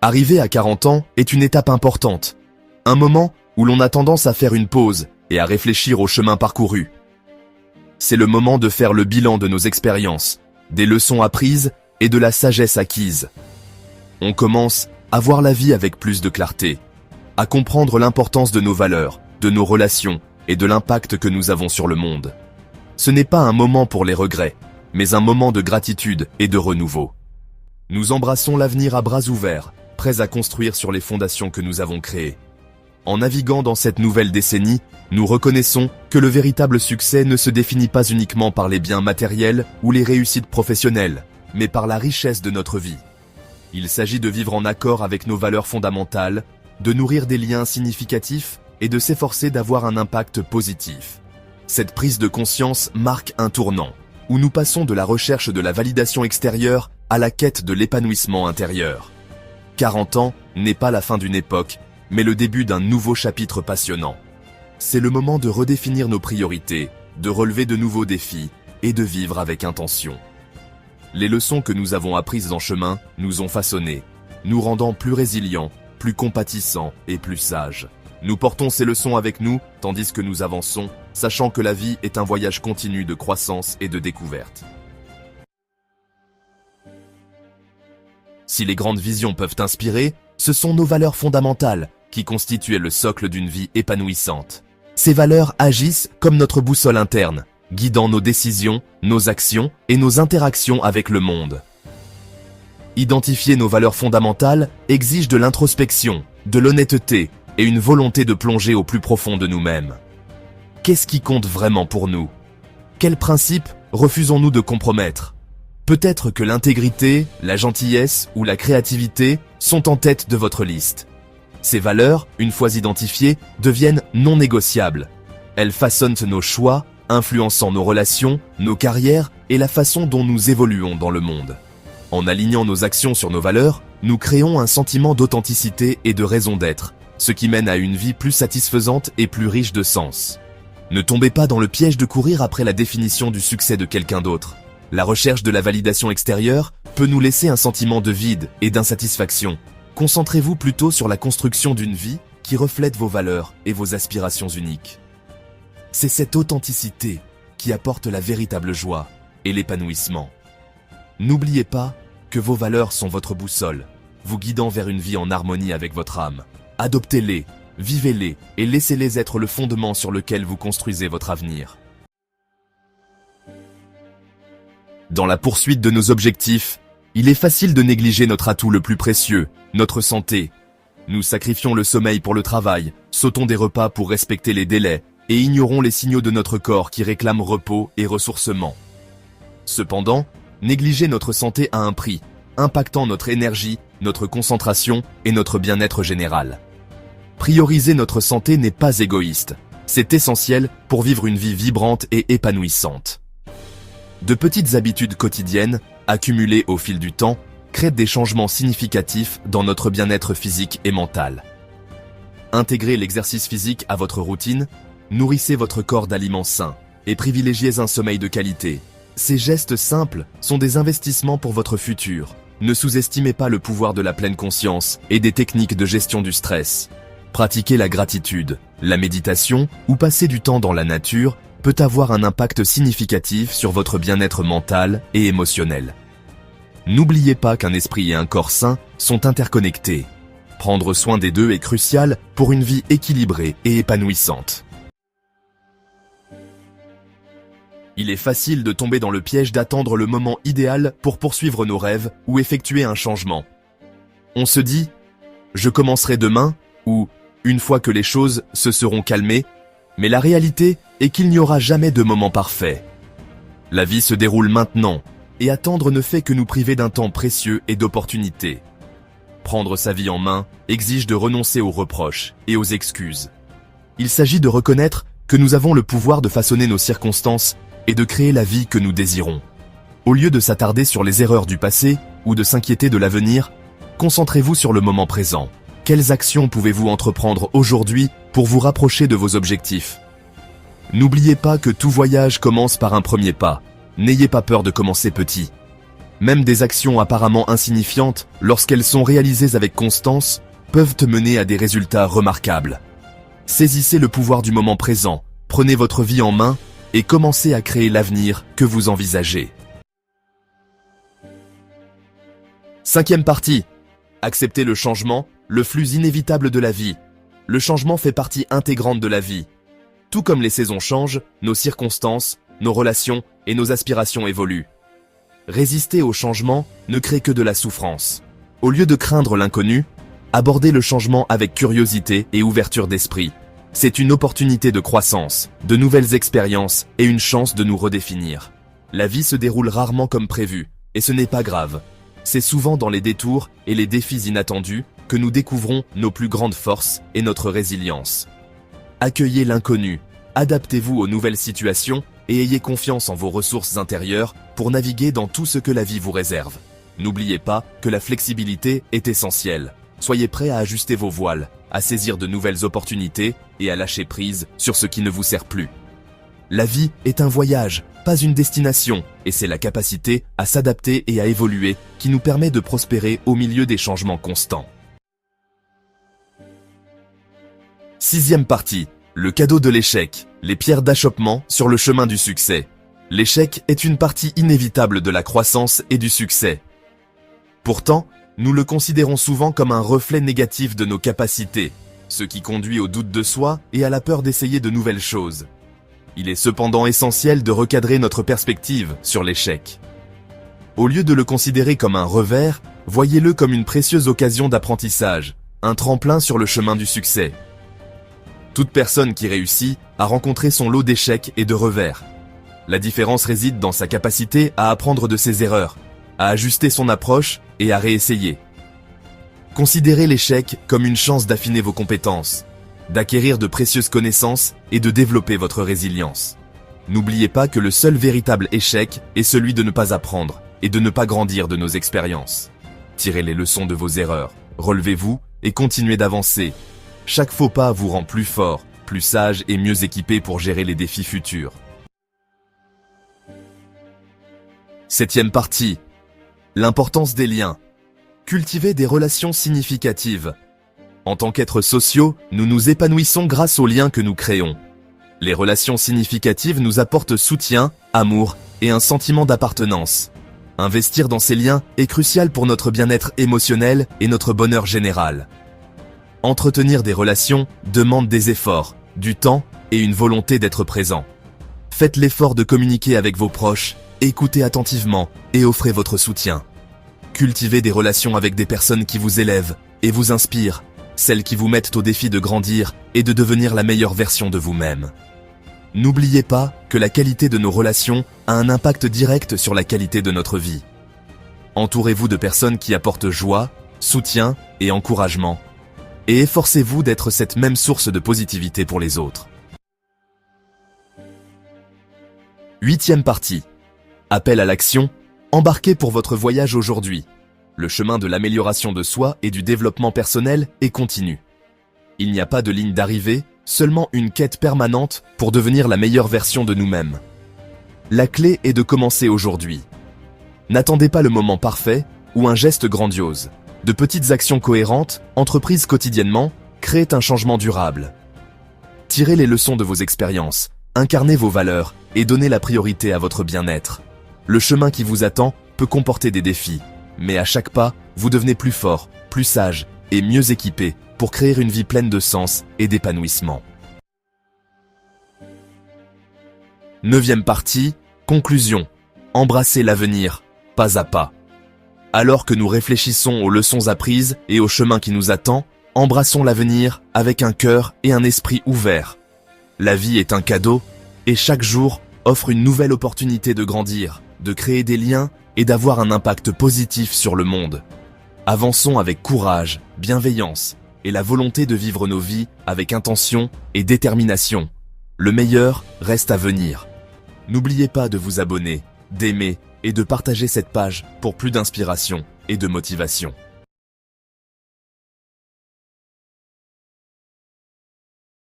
Arriver à 40 ans est une étape importante. Un moment où l'on a tendance à faire une pause et à réfléchir au chemin parcouru. C'est le moment de faire le bilan de nos expériences, des leçons apprises et de la sagesse acquise. On commence à voir la vie avec plus de clarté, à comprendre l'importance de nos valeurs, de nos relations et de l'impact que nous avons sur le monde. Ce n'est pas un moment pour les regrets, mais un moment de gratitude et de renouveau. Nous embrassons l'avenir à bras ouverts, prêts à construire sur les fondations que nous avons créées. En naviguant dans cette nouvelle décennie, nous reconnaissons que le véritable succès ne se définit pas uniquement par les biens matériels ou les réussites professionnelles, mais par la richesse de notre vie. Il s'agit de vivre en accord avec nos valeurs fondamentales, de nourrir des liens significatifs et de s'efforcer d'avoir un impact positif. Cette prise de conscience marque un tournant, où nous passons de la recherche de la validation extérieure à la quête de l'épanouissement intérieur. 40 ans n'est pas la fin d'une époque, mais le début d'un nouveau chapitre passionnant. C'est le moment de redéfinir nos priorités, de relever de nouveaux défis et de vivre avec intention. Les leçons que nous avons apprises en chemin nous ont façonnés, nous rendant plus résilients, plus compatissants et plus sages. Nous portons ces leçons avec nous, tandis que nous avançons, sachant que la vie est un voyage continu de croissance et de découverte. Si les grandes visions peuvent inspirer, ce sont nos valeurs fondamentales qui constituent le socle d'une vie épanouissante. Ces valeurs agissent comme notre boussole interne, guidant nos décisions, nos actions et nos interactions avec le monde. Identifier nos valeurs fondamentales exige de l'introspection, de l'honnêteté et une volonté de plonger au plus profond de nous-mêmes. Qu'est-ce qui compte vraiment pour nous? Quels principes refusons-nous de compromettre? Peut-être que l'intégrité, la gentillesse ou la créativité sont en tête de votre liste. Ces valeurs, une fois identifiées, deviennent non négociables. Elles façonnent nos choix, influençant nos relations, nos carrières et la façon dont nous évoluons dans le monde. En alignant nos actions sur nos valeurs, nous créons un sentiment d'authenticité et de raison d'être, ce qui mène à une vie plus satisfaisante et plus riche de sens. Ne tombez pas dans le piège de courir après la définition du succès de quelqu'un d'autre. La recherche de la validation extérieure peut nous laisser un sentiment de vide et d'insatisfaction. Concentrez-vous plutôt sur la construction d'une vie qui reflète vos valeurs et vos aspirations uniques. C'est cette authenticité qui apporte la véritable joie et l'épanouissement. N'oubliez pas que vos valeurs sont votre boussole, vous guidant vers une vie en harmonie avec votre âme. Adoptez-les, vivez-les et laissez-les être le fondement sur lequel vous construisez votre avenir. Dans la poursuite de nos objectifs, il est facile de négliger notre atout le plus précieux, notre santé. Nous sacrifions le sommeil pour le travail, sautons des repas pour respecter les délais et ignorons les signaux de notre corps qui réclament repos et ressourcement. Cependant, négliger notre santé a un prix, impactant notre énergie, notre concentration et notre bien-être général. Prioriser notre santé n'est pas égoïste, c'est essentiel pour vivre une vie vibrante et épanouissante. De petites habitudes quotidiennes, accumulées au fil du temps, créent des changements significatifs dans notre bien-être physique et mental. Intégrez l'exercice physique à votre routine, nourrissez votre corps d'aliments sains et privilégiez un sommeil de qualité. Ces gestes simples sont des investissements pour votre futur. Ne sous-estimez pas le pouvoir de la pleine conscience et des techniques de gestion du stress. Pratiquer la gratitude, la méditation ou passer du temps dans la nature peut avoir un impact significatif sur votre bien-être mental et émotionnel. N'oubliez pas qu'un esprit et un corps sains sont interconnectés. Prendre soin des deux est crucial pour une vie équilibrée et épanouissante. Il est facile de tomber dans le piège d'attendre le moment idéal pour poursuivre nos rêves ou effectuer un changement. On se dit « je commencerai demain » ou « une fois que les choses se seront calmées », mais la réalité est qu'il n'y aura jamais de moment parfait. La vie se déroule maintenant, et attendre ne fait que nous priver d'un temps précieux et d'opportunités. Prendre sa vie en main exige de renoncer aux reproches et aux excuses. Il s'agit de reconnaître que nous avons le pouvoir de façonner nos circonstances et de créer la vie que nous désirons. Au lieu de s'attarder sur les erreurs du passé ou de s'inquiéter de l'avenir, concentrez-vous sur le moment présent. Quelles actions pouvez-vous entreprendre aujourd'hui pour vous rapprocher de vos objectifs? N'oubliez pas que tout voyage commence par un premier pas. N'ayez pas peur de commencer petit. Même des actions apparemment insignifiantes, lorsqu'elles sont réalisées avec constance, peuvent te mener à des résultats remarquables. Saisissez le pouvoir du moment présent, prenez votre vie en main et commencez à créer l'avenir que vous envisagez. Cinquième partie. Acceptez le changement, le flux inévitable de la vie. Le changement fait partie intégrante de la vie. Tout comme les saisons changent, nos circonstances, nos relations et nos aspirations évoluent. Résister au changement ne crée que de la souffrance. Au lieu de craindre l'inconnu, abordez le changement avec curiosité et ouverture d'esprit. C'est une opportunité de croissance, de nouvelles expériences et une chance de nous redéfinir. La vie se déroule rarement comme prévu, et ce n'est pas grave. C'est souvent dans les détours et les défis inattendus que nous découvrons nos plus grandes forces et notre résilience. Accueillez l'inconnu, adaptez-vous aux nouvelles situations et ayez confiance en vos ressources intérieures pour naviguer dans tout ce que la vie vous réserve. N'oubliez pas que la flexibilité est essentielle. Soyez prêts à ajuster vos voiles, à saisir de nouvelles opportunités et à lâcher prise sur ce qui ne vous sert plus. La vie est un voyage, pas une destination, et c'est la capacité à s'adapter et à évoluer qui nous permet de prospérer au milieu des changements constants. Sixième partie, le cadeau de l'échec, les pierres d'achoppement sur le chemin du succès. L'échec est une partie inévitable de la croissance et du succès. Pourtant, nous le considérons souvent comme un reflet négatif de nos capacités, ce qui conduit au doute de soi et à la peur d'essayer de nouvelles choses. Il est cependant essentiel de recadrer notre perspective sur l'échec. Au lieu de le considérer comme un revers, voyez-le comme une précieuse occasion d'apprentissage, un tremplin sur le chemin du succès. Toute personne qui réussit a rencontré son lot d'échecs et de revers. La différence réside dans sa capacité à apprendre de ses erreurs, à ajuster son approche et à réessayer. Considérez l'échec comme une chance d'affiner vos compétences, d'acquérir de précieuses connaissances et de développer votre résilience. N'oubliez pas que le seul véritable échec est celui de ne pas apprendre et de ne pas grandir de nos expériences. Tirez les leçons de vos erreurs, relevez-vous et continuez d'avancer. Chaque faux pas vous rend plus fort, plus sage et mieux équipé pour gérer les défis futurs. Septième partie. L'importance des liens. Cultivez des relations significatives. En tant qu'êtres sociaux, nous nous épanouissons grâce aux liens que nous créons. Les relations significatives nous apportent soutien, amour et un sentiment d'appartenance. Investir dans ces liens est crucial pour notre bien-être émotionnel et notre bonheur général. Entretenir des relations demande des efforts, du temps et une volonté d'être présent. Faites l'effort de communiquer avec vos proches, écoutez attentivement et offrez votre soutien. Cultivez des relations avec des personnes qui vous élèvent et vous inspirent, celles qui vous mettent au défi de grandir et de devenir la meilleure version de vous-même. N'oubliez pas que la qualité de nos relations a un impact direct sur la qualité de notre vie. Entourez-vous de personnes qui apportent joie, soutien et encouragement. Et efforcez-vous d'être cette même source de positivité pour les autres. Huitième partie. Appel à l'action. Embarquez pour votre voyage aujourd'hui. Le chemin de l'amélioration de soi et du développement personnel est continu. Il n'y a pas de ligne d'arrivée, seulement une quête permanente pour devenir la meilleure version de nous-mêmes. La clé est de commencer aujourd'hui. N'attendez pas le moment parfait ou un geste grandiose. De petites actions cohérentes, entreprises quotidiennement, créent un changement durable. Tirez les leçons de vos expériences, incarnez vos valeurs et donnez la priorité à votre bien-être. Le chemin qui vous attend peut comporter des défis, mais à chaque pas, vous devenez plus fort, plus sage et mieux équipé pour créer une vie pleine de sens et d'épanouissement. Neuvième partie, conclusion. Embrassez l'avenir, pas à pas. Alors que nous réfléchissons aux leçons apprises et au chemin qui nous attend, embrassons l'avenir avec un cœur et un esprit ouverts. La vie est un cadeau et chaque jour offre une nouvelle opportunité de grandir, de créer des liens et d'avoir un impact positif sur le monde. Avançons avec courage, bienveillance et la volonté de vivre nos vies avec intention et détermination. Le meilleur reste à venir. N'oubliez pas de vous abonner, d'aimer et de partager cette page pour plus d'inspiration et de motivation.